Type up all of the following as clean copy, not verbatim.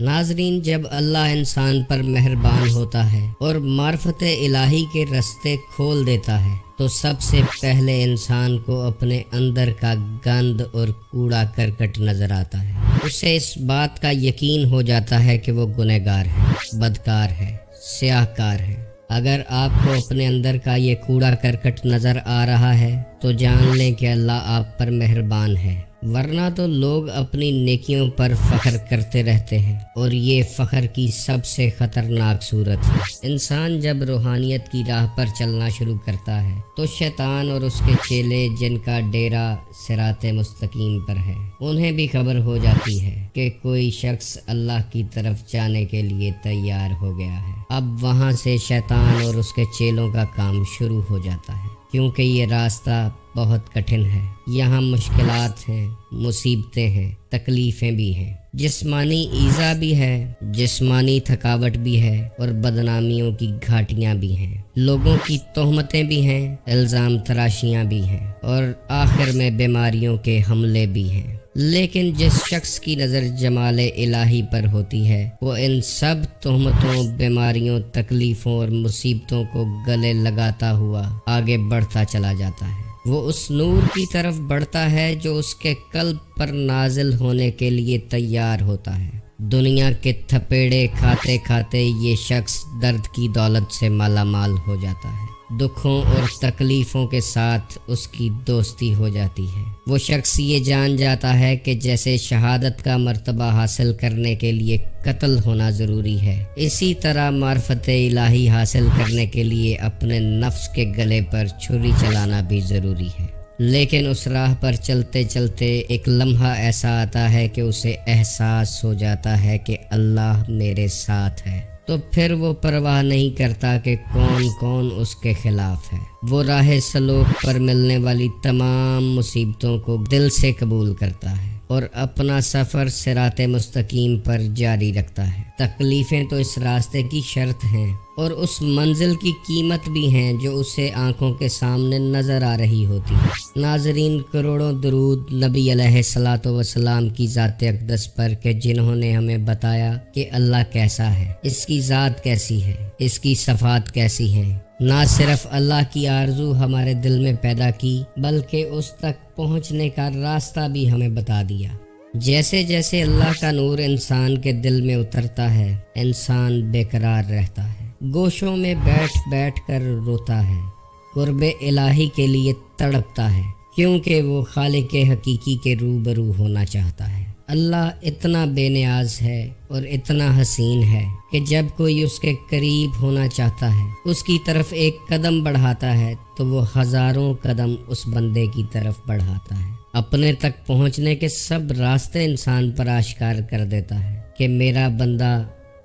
ناظرین، جب اللہ انسان پر مہربان ہوتا ہے اور معرفت الہی کے راستے کھول دیتا ہے تو سب سے پہلے انسان کو اپنے اندر کا گند اور کوڑا کرکٹ نظر آتا ہے۔ اسے اس بات کا یقین ہو جاتا ہے کہ وہ گنہگار ہے، بدکار ہے، سیاہ کار ہے۔ اگر آپ کو اپنے اندر کا یہ کوڑا کرکٹ نظر آ رہا ہے تو جان لیں کہ اللہ آپ پر مہربان ہے، ورنہ تو لوگ اپنی نیکیوں پر فخر کرتے رہتے ہیں، اور یہ فخر کی سب سے خطرناک صورت ہے۔ انسان جب روحانیت کی راہ پر چلنا شروع کرتا ہے تو شیطان اور اس کے چیلے، جن کا ڈیرا صراط مستقیم پر ہے، انہیں بھی خبر ہو جاتی ہے کہ کوئی شخص اللہ کی طرف جانے کے لیے تیار ہو گیا ہے۔ اب وہاں سے شیطان اور اس کے چیلوں کا کام شروع ہو جاتا ہے، کیونکہ یہ راستہ بہت کٹھن ہے۔ یہاں مشکلات ہیں، مصیبتیں ہیں، تکلیفیں بھی ہیں، جسمانی ایذا بھی ہے، جسمانی تھکاوٹ بھی ہے، اور بدنامیوں کی گھاٹیاں بھی ہیں، لوگوں کی تہمتیں بھی ہیں، الزام تراشیاں بھی ہیں، اور آخر میں بیماریوں کے حملے بھی ہیں۔ لیکن جس شخص کی نظر جمال الہی پر ہوتی ہے، وہ ان سب تہمتوں، بیماریوں، تکلیفوں اور مصیبتوں کو گلے لگاتا ہوا آگے بڑھتا چلا جاتا ہے۔ وہ اس نور کی طرف بڑھتا ہے جو اس کے قلب پر نازل ہونے کے لیے تیار ہوتا ہے۔ دنیا کے تھپیڑے کھاتے کھاتے یہ شخص درد کی دولت سے مالا مال ہو جاتا ہے۔ دکھوں اور تکلیفوں کے ساتھ اس کی دوستی ہو جاتی ہے۔ وہ شخص یہ جان جاتا ہے کہ جیسے شہادت کا مرتبہ حاصل کرنے کے لیے قتل ہونا ضروری ہے، اسی طرح معرفت الہی حاصل کرنے کے لیے اپنے نفس کے گلے پر چھری چلانا بھی ضروری ہے۔ لیکن اس راہ پر چلتے چلتے ایک لمحہ ایسا آتا ہے کہ اسے احساس ہو جاتا ہے کہ اللہ میرے ساتھ ہے، تو پھر وہ پرواہ نہیں کرتا کہ کون کون اس کے خلاف ہے۔ وہ راہ سلوک پر ملنے والی تمام مصیبتوں کو دل سے قبول کرتا ہے اور اپنا سفر صراط مستقیم پر جاری رکھتا ہے۔ تکلیفیں تو اس راستے کی شرط ہیں اور اس منزل کی قیمت بھی ہیں جو اسے آنکھوں کے سامنے نظر آ رہی ہوتی ہے۔ ناظرین، کروڑوں درود نبی علیہ الصلوۃ والسلام کی ذات اقدس پر کہ جنہوں نے ہمیں بتایا کہ اللہ کیسا ہے، اس کی ذات کیسی ہے، اس کی صفات کیسی ہیں۔ نہ صرف اللہ کی آرزو ہمارے دل میں پیدا کی بلکہ اس تک پہنچنے کا راستہ بھی ہمیں بتا دیا۔ جیسے جیسے اللہ کا نور انسان کے دل میں اترتا ہے، انسان بے قرار رہتا ہے، گوشوں میں بیٹھ بیٹھ کر روتا ہے، قرب الہی کے لیے تڑپتا ہے، کیونکہ وہ خالق حقیقی کے روبرو ہونا چاہتا ہے۔ اللہ اتنا بے نیاز ہے اور اتنا حسین ہے کہ جب کوئی اس کے قریب ہونا چاہتا ہے، اس کی طرف ایک قدم بڑھاتا ہے تو وہ ہزاروں قدم اس بندے کی طرف بڑھاتا ہے۔ اپنے تک پہنچنے کے سب راستے انسان پر آشکار کر دیتا ہے کہ میرا بندہ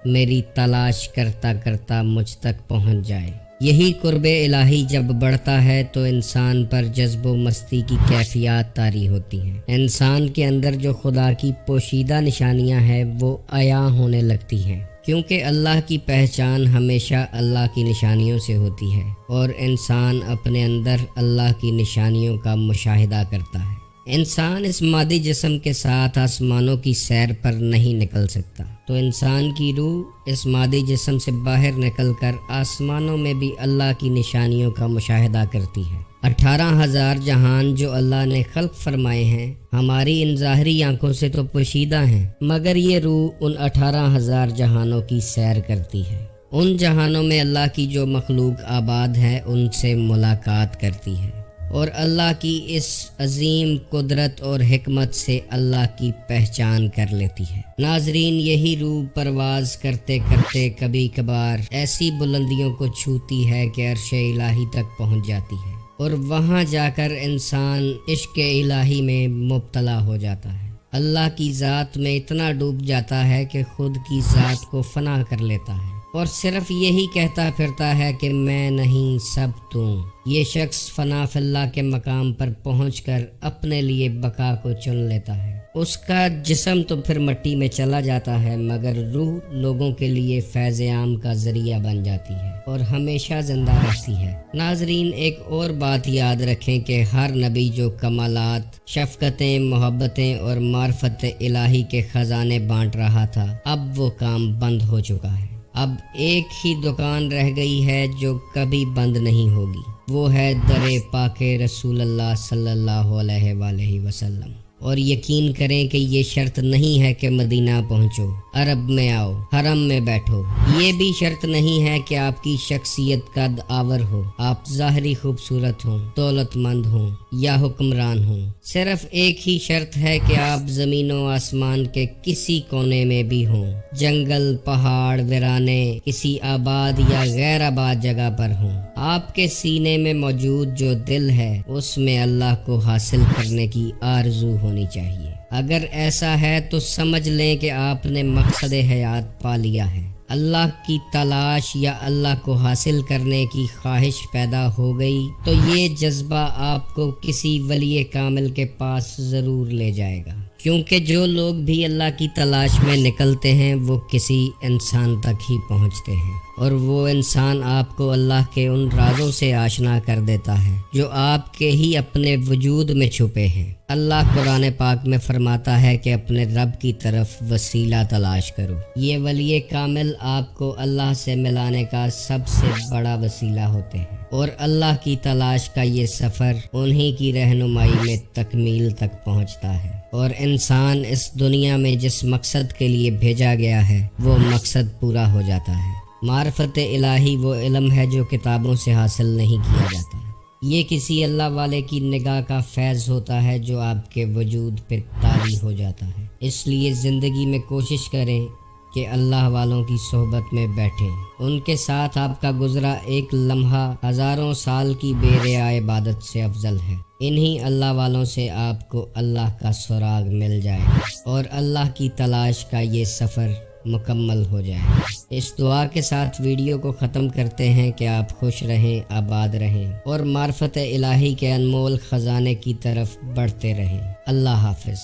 میری تلاش کرتا کرتا مجھ تک پہنچ جائے۔ یہی قرب الہی جب بڑھتا ہے تو انسان پر جذب و مستی کی کیفیات طاری ہوتی ہیں۔ انسان کے اندر جو خدا کی پوشیدہ نشانیاں ہیں وہ عیاں ہونے لگتی ہیں، کیونکہ اللہ کی پہچان ہمیشہ اللہ کی نشانیوں سے ہوتی ہے، اور انسان اپنے اندر اللہ کی نشانیوں کا مشاہدہ کرتا ہے۔ انسان اس مادی جسم کے ساتھ آسمانوں کی سیر پر نہیں نکل سکتا، تو انسان کی روح اس مادی جسم سے باہر نکل کر آسمانوں میں بھی اللہ کی نشانیوں کا مشاہدہ کرتی ہے۔ 18,000 جہان جو اللہ نے خلق فرمائے ہیں ہماری ان ظاہری آنکھوں سے تو پوشیدہ ہیں، مگر یہ روح ان 18,000 جہانوں کی سیر کرتی ہے۔ ان جہانوں میں اللہ کی جو مخلوق آباد ہے ان سے ملاقات کرتی ہے، اور اللہ کی اس عظیم قدرت اور حکمت سے اللہ کی پہچان کر لیتی ہے۔ ناظرین، یہی روح پرواز کرتے کرتے کبھی کبھار ایسی بلندیوں کو چھوتی ہے کہ عرش الہی تک پہنچ جاتی ہے، اور وہاں جا کر انسان عشق الہی میں مبتلا ہو جاتا ہے۔ اللہ کی ذات میں اتنا ڈوب جاتا ہے کہ خود کی ذات کو فنا کر لیتا ہے، اور صرف یہی کہتا پھرتا ہے کہ میں نہیں، سب تو۔ یہ شخص فنا فی اللہ کے مقام پر پہنچ کر اپنے لیے بقا کو چن لیتا ہے، اس کا جسم تو پھر مٹی میں چلا جاتا ہے، مگر روح لوگوں کے لیے فیض عام کا ذریعہ بن جاتی ہے اور ہمیشہ زندہ رہتی ہے۔ ناظرین، ایک اور بات یاد رکھیں کہ ہر نبی جو کمالات، شفقتیں، محبتیں اور معرفت الہی کے خزانے بانٹ رہا تھا، اب وہ کام بند ہو چکا ہے۔ اب ایک ہی دکان رہ گئی ہے جو کبھی بند نہیں ہوگی، وہ ہے در پاک رسول اللہ صلی اللہ علیہ وآلہ وسلم۔ اور یقین کریں کہ یہ شرط نہیں ہے کہ مدینہ پہنچو، عرب میں آؤ، حرم میں بیٹھو۔ یہ بھی شرط نہیں ہے کہ آپ کی شخصیت قد آور ہو، آپ ظاہری خوبصورت ہوں، دولت مند ہوں یا حکمران ہوں۔ صرف ایک ہی شرط ہے کہ آپ زمین و آسمان کے کسی کونے میں بھی ہوں، جنگل، پہاڑ، ویرانے، کسی آباد یا غیر آباد جگہ پر ہوں۔ آپ کے سینے میں موجود جو دل ہے، اس میں اللہ کو حاصل کرنے کی آرزو ہونی چاہیے۔ اگر ایسا ہے تو سمجھ لیں کہ آپ نے مقصد حیات پا لیا ہے۔ اللہ کی تلاش یا اللہ کو حاصل کرنے کی خواہش پیدا ہو گئی تو یہ جذبہ آپ کو کسی ولی کامل کے پاس ضرور لے جائے گا، کیونکہ جو لوگ بھی اللہ کی تلاش میں نکلتے ہیں وہ کسی انسان تک ہی پہنچتے ہیں، اور وہ انسان آپ کو اللہ کے ان رازوں سے آشنا کر دیتا ہے جو آپ کے ہی اپنے وجود میں چھپے ہیں۔ اللہ قرآن پاک میں فرماتا ہے کہ اپنے رب کی طرف وسیلہ تلاش کرو۔ یہ ولی کامل آپ کو اللہ سے ملانے کا سب سے بڑا وسیلہ ہوتے ہیں، اور اللہ کی تلاش کا یہ سفر انہی کی رہنمائی میں تکمیل تک پہنچتا ہے، اور انسان اس دنیا میں جس مقصد کے لیے بھیجا گیا ہے وہ مقصد پورا ہو جاتا ہے۔ معرفت الہی وہ علم ہے جو کتابوں سے حاصل نہیں کیا جاتا، یہ کسی اللہ والے کی نگاہ کا فیض ہوتا ہے جو آپ کے وجود پہ طاری ہو جاتا ہے۔ اس لیے زندگی میں کوشش کریں کہ اللہ والوں کی صحبت میں بیٹھیں، ان کے ساتھ آپ کا گزرا ایک لمحہ ہزاروں سال کی بے ریا عبادت سے افضل ہے۔ انہی اللہ والوں سے آپ کو اللہ کا سراغ مل جائے اور اللہ کی تلاش کا یہ سفر مکمل ہو جائے۔ اس دعا کے ساتھ ویڈیو کو ختم کرتے ہیں کہ آپ خوش رہیں، آباد رہیں اور معرفت الہی کے انمول خزانے کی طرف بڑھتے رہیں۔ اللہ حافظ۔